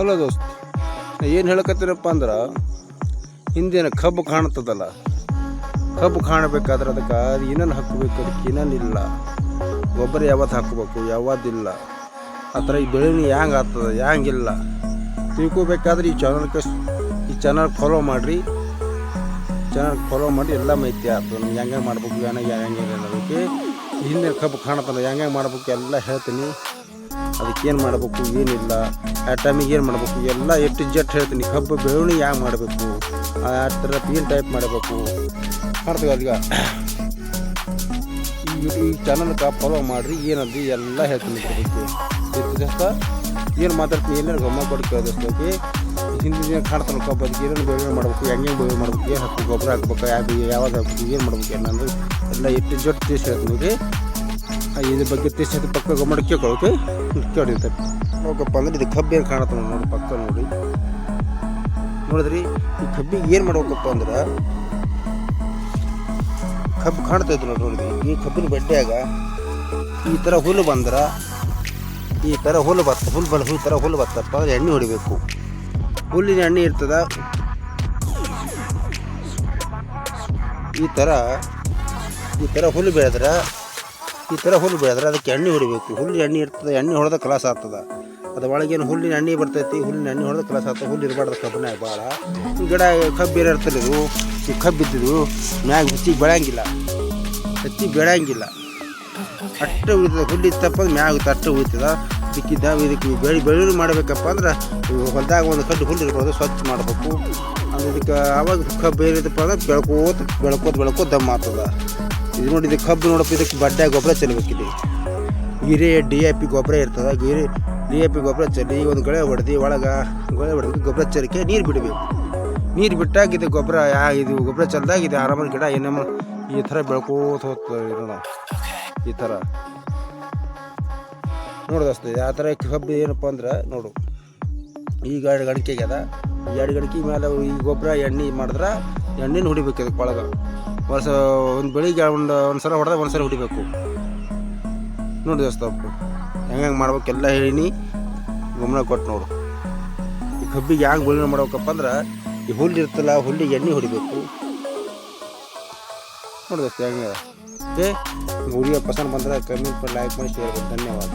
Hello ದೋಸ್ತ್, ಏನು ಹೇಳಕತ್ತೀನಪ್ಪ ಅಂದ್ರೆ ಹಿಂದಿನ ಕಬ್ಬು ಕಾಣ್ತದಲ್ಲ, ಕಬ್ಬು ಕಾಣಬೇಕಾದ್ರೆ ಅದಕ್ಕೆ ಏನೇನು ಹಾಕಬೇಕು, ಅದಕ್ಕೆ ಏನೇನಿಲ್ಲ, ಗೊಬ್ಬರ ಯಾವತ್ತು ಹಾಕಬೇಕು ಯಾವತ್ತಿಲ್ಲ, ಆ ಥರ ಈ ಬೆಳೆನೂ ಹ್ಯಾಂಗೆ ಆಗ್ತದೆ ಹ್ಯಾಂಗಿಲ್ಲ ತಿಳ್ಕೊಬೇಕಾದ್ರೆ ಈ ಚಾನಲ್ ಫಾಲೋ ಮಾಡಿರಿ. ಫಾಲೋ ಮಾಡಿ ಎಲ್ಲ ಮಾಹಿತಿ ಆಗ್ತದೆ. ನಮ್ಗೆ ಹೆಂಗೆ ಮಾಡ್ಬೇಕು, ಹೆಂಗೆ ಅನ್ನೋದಕ್ಕೆ ಹಿಂದಿನ ಕಬ್ಬು ಕಾಣತ್ತಲ್ಲ ಹೆಂಗೆ ಮಾಡ್ಬೇಕು ಎಲ್ಲ ಹೇಳ್ತೀನಿ. ಅದಕ್ಕೇನು ಮಾಡಬೇಕು ಏನಿಲ್ಲ, ಆ ಟೈಮಿಗೆ ಏನು ಮಾಡಬೇಕು ಎಲ್ಲ ಎಷ್ಟು ಜಟ್ ಹೇಳ್ತೀನಿ. ಕಬ್ಬು ಬೆಳವಣಿಗೆ ಹ್ಯಾಂಗೆ ಮಾಡಬೇಕು, ಆ ಥರ ಏನು ಟೈಪ್ ಮಾಡಬೇಕು ಮಾಡ್ತೀವಿ. ಈಗ ಈ ಚಾನಲ್ಗೆ ಫಾಲೋ ಮಾಡಿರಿ, ಏನಂದು ಎಲ್ಲ ಹೇಳ್ತೀನಿ. ದೋಸ್ತ ಏನು ಮಾತಾಡ್ತೀನಿ, ಏನೇನು ಗಮನ ಕೊಟ್ಟು ಕೇಳಿದೋಸ್ತಿ. ಹಿಂದಿನ ಕಾಣ್ತಾನೆ ಕಬ್ಬು, ಅದಕ್ಕೆ ಏನೇನು ಬೆಳವಣಿಗೆ ಮಾಡಬೇಕು, ಹೆಂಗೆ ಬೆಳವಣಿಗೆ ಮಾಡ್ಬೇಕು, ಏನು ಹಾಕಬೇಕು, ಗೊಬ್ಬರ ಹಾಕ್ಬೇಕು, ಯಾವಾಗ ಹಾಕ್ಬೇಕು, ಏನು ಮಾಡ್ಬೇಕು ಏನಂದ್ರೆ ಎಲ್ಲ ಎಷ್ಟು ಜೊಟ್ಟು ಟೇಸ್ಟ್ ಹೇಳ್ತೀನಿ. ಇದ್ರ ಬಗ್ಗೆ ಟೇಸ್ಟ್ ಪಕ್ಕ ಗಮನ ಕೇಳ್ಕೊಳ್ಳೋಕೆ ಕೇಳಿರ್ತಾರೆ. ನೋಡಪ್ಪ ಅಂದ್ರೆ ಇದು ಕಬ್ಬು ಏನು ಕಾಣತ್ತ ನೋಡಿ, ಪಕ್ಕ ನೋಡಿದ್ರಿ. ಈ ಕಬ್ಬಿಗೆ ಏನು ಮಾಡ್ಬೇಕಪ್ಪ ಅಂದ್ರೆ ಕಬ್ಬು ಕಾಣ್ತಾ ಇದ್ರು ನೋಡಿದ್ರಿ. ಈ ಕಬ್ಬಿನ ಬಡ್ಡೆಯಾಗ ಈ ಥರ ಹುಲ್ಲು ಬಂದ್ರೆ, ಈ ಥರ ಹುಲ್ಲು ಬತ್ತಪ್ಪ ಅಂದ್ರೆ ಎಣ್ಣೆ ಹೊಡಿಬೇಕು. ಹುಲ್ಲಿನ ಎಣ್ಣೆ ಇರ್ತದ. ಈ ಥರ ಹುಲ್ಲು ಬೆಳೆದ್ರೆ ಅದಕ್ಕೆ ಎಣ್ಣೆ ಹೊಡಿಬೇಕು. ಹುಲ್ಲಿನ ಎಣ್ಣೆ ಇರ್ತದೆ, ಎಣ್ಣೆ ಹೊಡೆದ ಕಲಾಸ ಆಗ್ತದೆ. ಅದು ಒಳಗೇನು ಹುಲ್ಲಿನ ಎಣ್ಣೆ ಬರ್ತೈತಿ, ಹುಲ್ಲಿನ ಎಣ್ಣೆ ಹೊಡೆದ ಕಲಾಸ ಆಗ್ತದೆ. ಹುಲ್ಲು ಇರಬಾರ್ದು ಕಬ್ಬನಾಗ ಭಾಳ. ಗಿಡ ಕಬ್ಬು ಬೇರೆ ಇರ್ತದೆ. ಈ ಕಬ್ಬು ಇದ್ದಿದ್ದು ಮ್ಯಾಗ ಹೆಚ್ಚಿಗೆ ಬೆಳೆಯಂಗಿಲ್ಲ, ಅಷ್ಟು ಉಳಿತದೆ. ಹುಲ್ಲು ಇತ್ತಪ್ಪ ಮ್ಯಾಗ ಅಷ್ಟು ಉಳಿತದ. ಇದಕ್ಕೆ ಬೆಳೆಯುವುದು ಮಾಡಬೇಕಪ್ಪ ಅಂದ್ರೆ ಹೊಲದಾಗ ಒಂದು ಕಡ್ಡು ಹುಲ್ಲು ಇರ್ಬೋದು, ಸ್ವಚ್ಛ ಮಾಡಬೇಕು. ಅಂದ್ರೆ ಇದಕ್ಕೆ ಆವಾಗ ಕಬ್ಬು ಏನಿದಪ್ಪ ಅಂದ್ರೆ ಬೆಳ್ಕೋತ ದಮ್ಮ ಆಗ್ತದ. ಇದು ನೋಡಿ, ಇದು ಕಬ್ಬು ನೋಡಪ್ಪ, ಇದಕ್ಕೆ ಬಡ್ಡೆ ಗೊಬ್ಬರ ಚೆಲ್ಲಬೇಕಿದೆ. DAP ಗೊಬ್ಬರ ಇರ್ತದೆ. DAP ಗೊಬ್ಬರ ಚೆಲ್ಲಿ ಒಂದು ಗಳೆ ಹೊಡೆದು ಗೊಬ್ಬರ ಚೆಲ್ಲಕ್ಕೆ ನೀರು ಬಿಡಬೇಕು. ನೀರು ಬಿಟ್ಟಾಗ ಇದು ಗೊಬ್ಬರ ಚೆಲ್ದಾಗ ಇದು ಆರಾಮಾಗಿ ಗಿಡ ಏನಮ್ಮ ಈ ಥರ ಬೆಳ್ಕೋತ ಹೋಗ್ತದೆ. ನೋಡ ಈ ಥರ ನೋಡ್ದಸ್ತದೆ. ಆ ಥರ ಕಬ್ಬು ಏನಪ್ಪ ಅಂದ್ರೆ ನೋಡು, ಈಗ 2 ಗಣಿಕೆ ಆಗ್ಯದ. 2 ಗಣಿಕೆ ಮೇಲೆ ಈ ಗೊಬ್ಬರ ಎಣ್ಣೆ ಮಾಡಿದ್ರೆ ಎಣ್ಣೆನ ಹೊಡಿಬೇಕು. ಅದಕ್ಕೆ ಒಳಗೆ ಒಂದು ಬೆಳಿಗ್ಗೆ ಒಂದು ಸಲ ಹೊಡೆದ ಒಂದು ಸಲ ಹೊಡಿಬೇಕು. ನೋಡಿ ದೋಸ್ತ, ಹೆಂಗೆ ಮಾಡ್ಬೇಕೆಲ್ಲ ಹೇಳೀನಿ, ಗಮನ ಕೊಟ್ಟು ನೋಡು. ಈ ಕಬ್ಬಿಗೆ ಹ್ಯಾಂಗೆ ಬೆಳವಣಿಗೆ ಮಾಡ್ಬೇಕಪ್ಪ ಅಂದ್ರೆ ಈ ಹುಲ್ಲು ಇರ್ತಲ್ಲ, ಹುಲ್ಲಿಗೆ ಎಣ್ಣೆ ಹೊಡಿಬೇಕು. ನೋಡಿ ದೋಸ್ತ ಹೆಂಗೆ. ಓಕೆ, ವಿಡಿಯೋ ಪಸಂದ್ ಬಂದರೆ ಕಮೆಂಟ್ ಮಾಡಿ, ಲೈಕ್ ಮಾಡಿ, ಶೇರ್ ಮಾಡಿ. ಧನ್ಯವಾದ.